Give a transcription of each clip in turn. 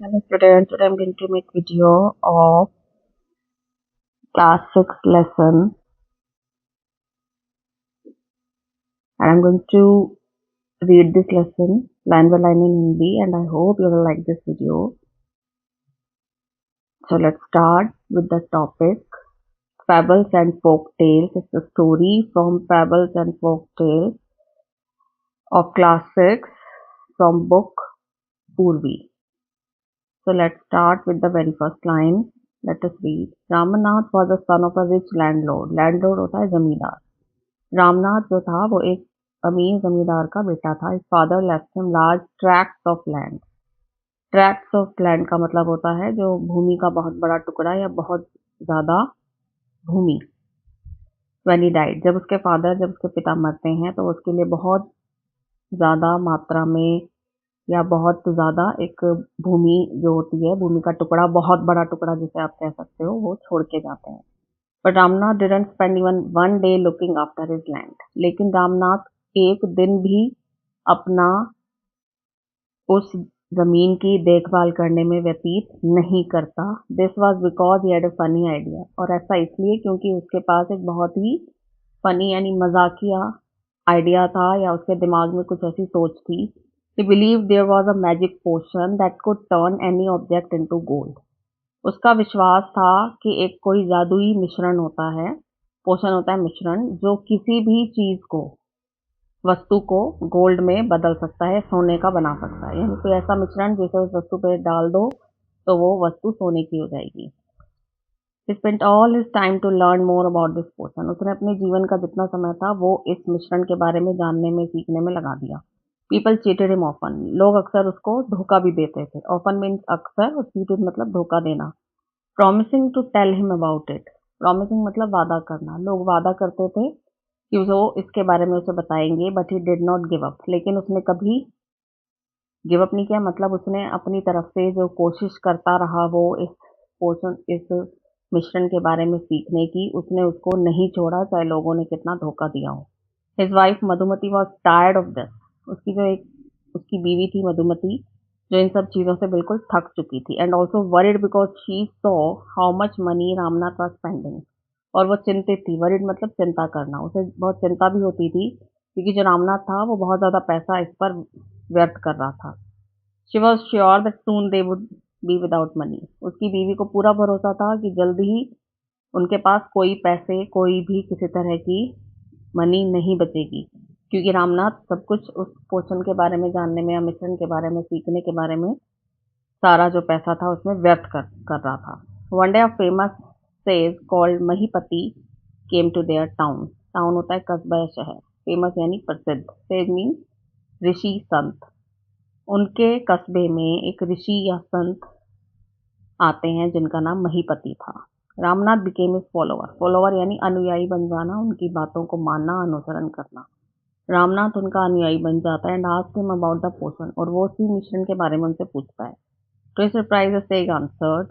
Hello students, today I'm going to make video of class 6 lesson and I'm going to read this lesson line by line in Hindi and I hope you will like this video. So let's start with the topic Fables and Folk Tales. It's a story from Fables and Folk Tales of class 6 from book Purvi. So let's start with the very first line. Let us read. Ramanath was the son of a rich landlord. Landlord होता है जमींदार. रामनाथ जो था वो एक अमीर जमींदार का बेटा था. His father left him large tracts of land. Tracts of land का मतलब होता है जो भूमि का बहुत बड़ा टुकड़ा या बहुत ज्यादा भूमि. When he died, जब उसके पिता मरते हैं तो उसके लिए बहुत ज्यादा मात्रा में या बहुत ज्यादा एक भूमि जो होती है, भूमि का टुकड़ा, बहुत बड़ा टुकड़ा जिसे आप कह सकते हो, वो छोड़ के जाते हैं. But Ramnath didn't spend even one day looking after his land. लेकिन रामनाथ एक दिन भी अपना उस जमीन की देखभाल करने में व्यतीत नहीं करता. This was because he had a funny idea. और ऐसा इसलिए क्योंकि उसके पास एक बहुत ही फनी यानी मजाकिया आइडिया था या उसके दिमाग में कुछ ऐसी सोच थी. He believed there was a magic potion that could turn any object into gold. उसका विश्वास था कि एक कोई जादुई मिश्रण होता है, पोषण होता है मिश्रण, जो किसी भी चीज को, वस्तु को गोल्ड में बदल सकता है, सोने का बना सकता है. यानी कोई ऐसा मिश्रण जिसे उस वस्तु पे डाल दो तो वो वस्तु सोने की हो जाएगी. He spent all his time to learn more about this potion. उसने अपने जीवन का जितना समय था वो इस मिश्रण के बारे में जानने में, सीखने में लगा दिया. People cheated him often. लोग अक्सर उसको धोखा भी देते थे. Often means अक्सर और cheated मतलब धोखा देना. Promising to tell him about it. Promising मतलब वादा करना. लोग वादा करते थे कि वो इसके बारे में उसे बताएंगे, but he did not give up. लेकिन उसने कभी गिव अप नहीं किया. मतलब उसने अपनी तरफ से जो कोशिश करता रहा वो इस मिश्रण के बारे में सीखने की, उसने उसको नहीं छोड़ा चाहे लोगों ने कितना धोखा दिया हो. His wife Madhumati was tired of this. उसकी बीवी थी मधुमती जो इन सब चीजों से बिल्कुल थक चुकी थी. And also worried because she saw how much money Ramnath was spending. और वो चिंतित थी. वरिड मतलब चिंता करना. उसे बहुत चिंता भी होती थी क्योंकि जो रामनाथ था वो बहुत ज्यादा पैसा इस पर व्यर्थ कर रहा था. She was sure that soon they would be without money. उसकी बीवी को पूरा भरोसा था कि जल्द ही उनके पास कोई पैसे, कोई भी किसी तरह की मनी नहीं बचेगी क्योंकि रामनाथ सब कुछ उस पोषण के बारे में जानने में या मिश्रण के बारे में सीखने के बारे में सारा जो पैसा था उसमें व्यर्थ कर रहा था. One day a famous sage called Mahipati came to their town. Town होता है कस्बा या शहर. फेमस यानी प्रसिद्ध. सेज मीन ऋषि, संत. उनके कस्बे में एक ऋषि या संत आते हैं जिनका नाम महीपति था. Ramnath became his follower. Follower यानी अनुयायी बन जाना, उनकी बातों को मानना, अनुसरण करना. रामनाथ उनका अनुयायी बन जाता है. And asked him about the पोषण. और वो उसी मिश्रण के बारे में उनसे पूछता है. To his surprise sage answered.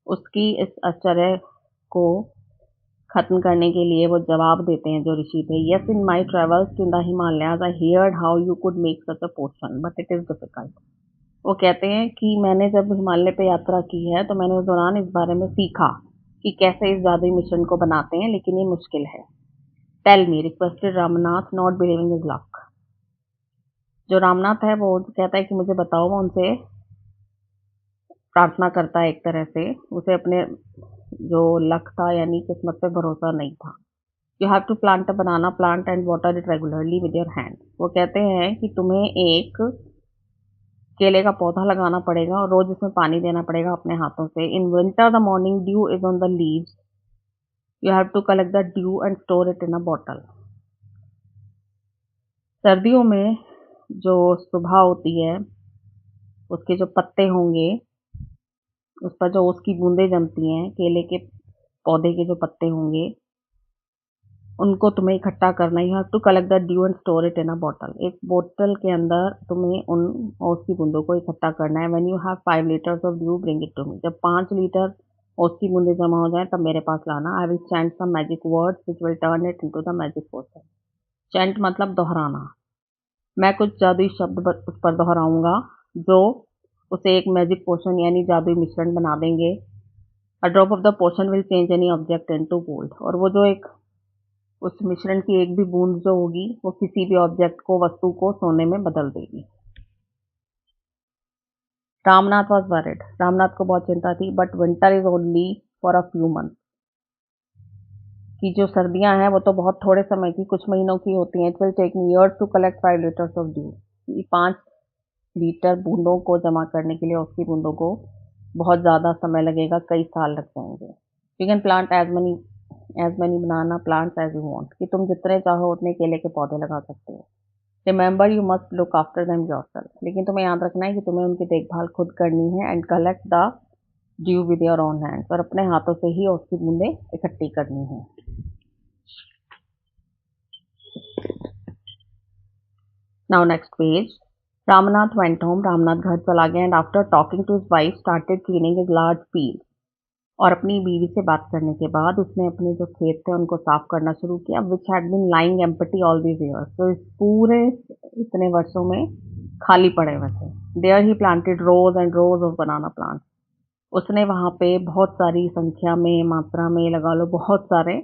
उसकी इस आश्चर्य को खत्म करने के लिए वो जवाब देते हैं जो ऋषि थे. Yes, in my travels in the Himalayas I heard how you could make such a potion but it is difficult. वो कहते हैं कि मैंने जब हिमालय पे यात्रा की है तो मैंने उस दौरान इस बारे में सीखा कि कैसे इस जादुई मिश्रण को बनाते हैं, लेकिन ये मुश्किल है. Tell me, requested Ramnath, not believing his luck. जो रामनाथ है वो कहता है कि मुझे बताओ. वो उनसे प्रार्थना करता है एक तरह से. उसे अपने जो लक था यानी किस्मत पे भरोसा नहीं था. You have to plant a banana plant and water it regularly with your hand. वो कहते हैं कि तुम्हें एक केले का पौधा लगाना पड़ेगा और रोज इसमें पानी देना पड़ेगा अपने हाथों से. In winter the morning dew is on the leaves. You have to collect the dew and store it in a bottle. सर्दियों में जो सुबह होती है उसके जो पत्ते होंगे उस पर जो उसकी बूंदें जमती हैं, केले के पौधे के जो पत्ते होंगे उनको तुम्हें इकट्ठा करना. You have to collect the dew and store it in a bottle. एक बोतल के अंदर तुम्हें उन ओस की बूंदों को इकट्ठा करना है. When you have 5 litres of dew bring it to me. जब 5 लीटर ओस की बूंदें जमा हो जाए तब मेरे पास लाना. I will chant some magic words which will turn it into the magic potion. Chant मतलब दोहराना. मैं कुछ जादुई शब्द उस पर दोहराऊंगा जो उसे एक मैजिक पोशन यानी जादुई मिश्रण बना देंगे। A drop of the potion will change any object into gold, और वो जो एक उस मिश्रण की एक भी बूंद जो होगी वो किसी भी ऑब्जेक्ट को, वस्तु को सोने में बदल देगी। रामनाथ वॉज वरिड, रामनाथ को बहुत चिंता थी, but winter is only for a few month, कि जो सर्दियां हैं वो तो बहुत थोड़े समय की, कुछ महीनों की होती हैं। It will take me years to collect 5 litres of dew, 5 litre बूंदों को जमा करने के लिए, उसकी बूंदों को बहुत ज़्यादा समय लगेगा, कई साल लग जाएंगे। You can plant as many banana plants as you want, कि तुम जितने चाहो उतने केले के पौधे लगा सकते हो। Remember you must look after them yourself, लेकिन तुम्हें याद रखना है कि तुम्हें उनकी देखभाल खुद करनी है। And collect the due with your own hands, और अपने हाथों से ही उसकी बूंदें इकट्ठी करनी है। Now next page. Ramnath went home, Ramnath घर चला गया, and after talking to his wife started cleaning his large field, और अपनी बीवी से बात करने के बाद उसने अपने जो खेत थे उनको साफ करना शुरू किया। Which had been lying empty all these years, तो इस पूरे इतने वर्षों में खाली पड़े हुए थे। There he planted rows and rows of banana plant, उसने वहां पे बहुत सारी संख्या में, मात्रा में लगा लो, बहुत सारे,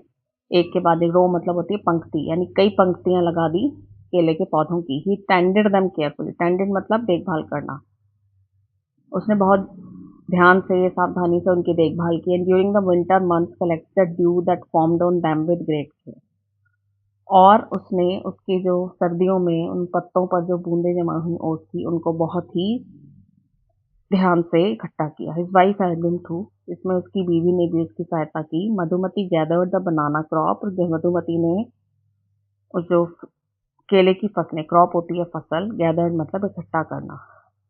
एक के बाद एक, रो मतलब होती है पंक्ति, यानी कई पंक्तियां लगा दी केले के पौधों की। ही टेंडेड देम केयरफुली, टेंडेड मतलब देखभाल करना, उसने बहुत ध्यान से, सावधानी से उनकी देखभाल की। And during the winter month collected due that formed on them with great care, और उसने उसकी जो सर्दियों में उन पत्तों पर जो बूंदें जमा हुई ओस थी उनको बहुत ही ध्यान से इकट्ठा किया। His wife had been through, इसमें उसकी बीवी ने भी उसकी सहायता की। Madhumati gathered the banana crop, जो मधुमती ने उस जो केले की फसलें, क्रॉप होती है फसल, गैदर्ड मतलब इकट्ठा करना,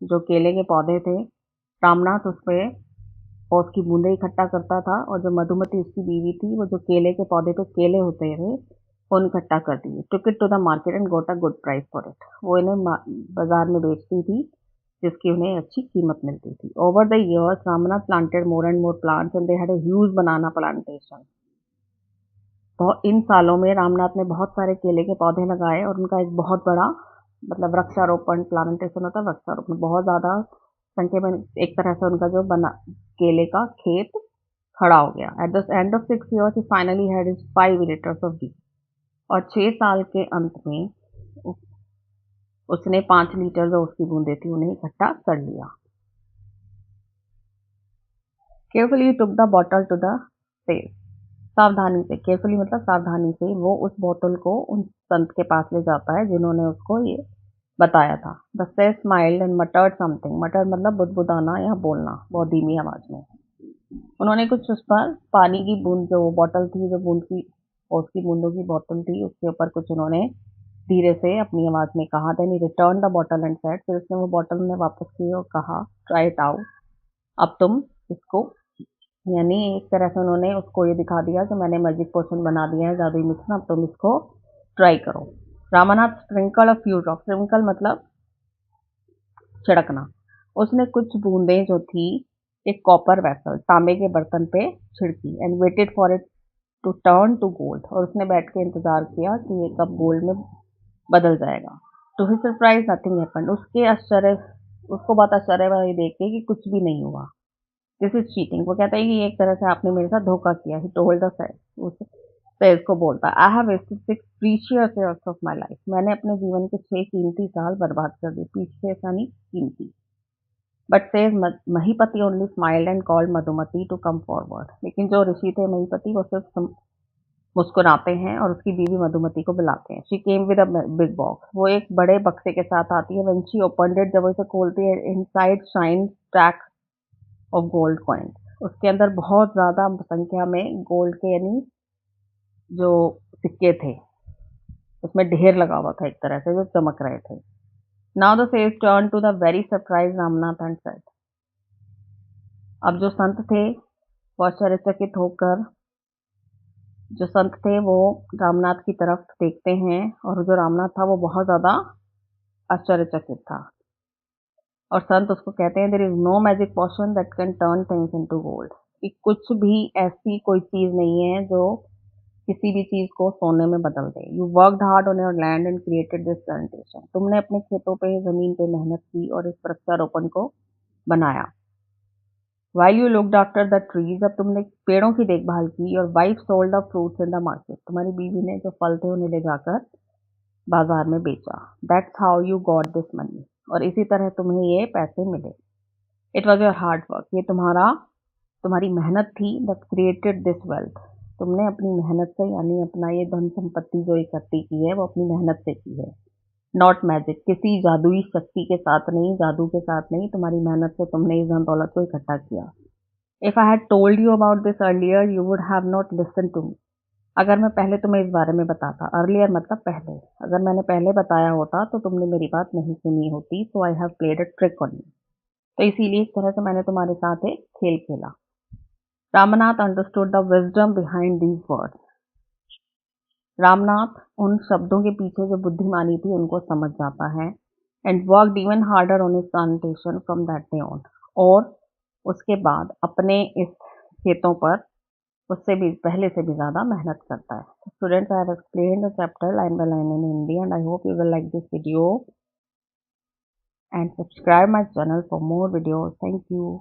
जो केले के पौधे थे, रामनाथ उस पे और उसकी बूंदें इकट्ठा करता था, और जो मधुमती उसकी बीवी थी वो जो केले के पौधे पे केले होते थे वो इकट्ठा करती थी। Took it to the market and got a good price for it, वो इन्हें बाजार में बेचती थी जिसकी उन्हें अच्छी कीमत मिलती थी। Over the years Ramnath planted more and more plants and they had a huge banana plantation, इन सालों में रामनाथ ने बहुत सारे केले के पौधे लगाए और उनका एक बहुत बड़ा, मतलब वृक्षारोपण, प्लांटेशन होता है वृक्षारोपण, बहुत ज़्यादा संख्या में, एक तरह से उनका जो बना केले का खेत खड़ा हो गया। At the end of 6 years he finally had his 5 litres of D, और 6 साल के अंत में उसने 5 लीटर जो उसकी बूंदे थी उन्हें इकट्ठा कर लिया। Carefully took the bottle to the sage, सावधानी से, केयरफुली मतलब सावधानी से, वो उस बोतल को उन संत के पास ले जाता है जिन्होंने उसको ये बताया था। द से स्माइल्ड एंड मटर्ड समथिंग, मटर्ड मतलब बुदबुदाना या बोलना बहुत धीमी आवाज में। उन्होंने कुछ उस पर पानी की बूंद, जो बोतल थी, जो बूंद की और उसकी बूंदों की बोतल थी, उसके ऊपर कुछ उन्होंने धीरे से अपनी आवाज में कहा। Then he return the bottle and said, फिर उसने वो बोतल में वापस की और कहा, ट्राई इट आउट, अब तुम इसको, यानी एक तरह से उन्होंने उसको ये दिखा दिया कि मैंने मैजिक पोशन बना दिया है, जादुई मिश्रण, अब तुम इसको ट्राई करो। Ramanath sprinkle a few drop, sprinkle मतलब छिड़कना, उसने कुछ बूंदें जो थी एक कॉपर वेसल, तांबे के बर्तन पे छिड़की। And waited for it to turn to gold, और उसने बैठ के इंतजार किया कि ये कब गोल्ड में बदल जाएगा। To his surprise nothing happened, उसको बहुत आश्चर्य हुआ ये देख के कि कुछ भी नहीं हुआ। दिस इज चीटिंग, वो कहता है कि एक तरह से आपने मेरे साथ धोखा किया। ही टोल्ड द सेल्स को बोलता, I have wasted 6 precious years of my life, मैंने अपने जीवन के 6 कीमती साल बर्बाद कर दिए। प्रीशियस यानी कीमती। But sage Mahipati only smiled and called Madhumati to come forward, लेकिन जो ऋषि थे महीपति वो सिर्फ मुस्कुराते हैं और उसकी बीवी मधुमती को बुलाते हैं। She came with a big box, वो एक बड़े बक्से के साथ आती है। व्हेन शी ओपनड इट, जब वो इसे खोलती है, inside shine stack of gold coins, उसके अंदर बहुत ज्यादा संख्या में गोल्ड के, यानी जो सिक्के थे, उसमें ढेर लगा हुआ था एक तरह से, जो चमक रहे थे। नाउ द सेल्स turn to the very surprise Ramnath and said, अब जो संत थे वो आश्चर्यचकित होकर, जो संत थे वो रामनाथ की तरफ देखते हैं, और जो रामनाथ था वो बहुत ज्यादा आश्चर्यचकित था। और संत उसको कहते हैं, there is no magic potion that can turn things into gold, कि कुछ भी ऐसी कोई चीज नहीं है जो किसी भी चीज को सोने में बदल दे। You worked hard on your land and created this plantation, तुमने अपने खेतों पे, जमीन पे मेहनत की और इस वृक्षारोपण को बनाया। While you looked after the trees, जब तुमने पेड़ों की देखभाल की, your wife sold the fruits in the market, तुम्हारी बीवी ने जो फल थे उन्हें ले जाकर बाजार में बेचा। That's how you got this money, और इसी तरह तुम्हें ये पैसे मिले। It was your hard work, ये तुम्हारी मेहनत थी that created this wealth, तुमने अपनी मेहनत से यानी अपना ये धन संपत्ति जो इकट्ठी की है वो अपनी मेहनत से की है। नॉट मैजिक, किसी जादुई शक्ति के साथ नहीं, जादू के साथ नहीं, तुम्हारी मेहनत से तुमने इस धन दौलत को इकट्ठा किया। If I had told you about this earlier you would have not listen to me, अगर मैं पहले तुम्हें इस बारे में बताता, अर्लियर मतलब पहले, अगर मैंने पहले बताया होता तो तुमने मेरी बात नहीं सुनी होती। So I have played a trick on you, तो इसीलिए इस तरह से मैंने तुम्हारे साथ एक खेल खेला। Ramnath understood the wisdom behind these words, Ramnath उन शब्दों के पीछे जो बुद्धिमानी थी उनको समझ जाता है। And worked even harder on his plantation from that day on, और उसके बाद अपने इस खेतों पर उससे भी पहले से भी ज़्यादा मेहनत करता है। Students, I have explained the chapter line by line in Hindi and I hope you will like this video and subscribe my channel for more videos. Thank you.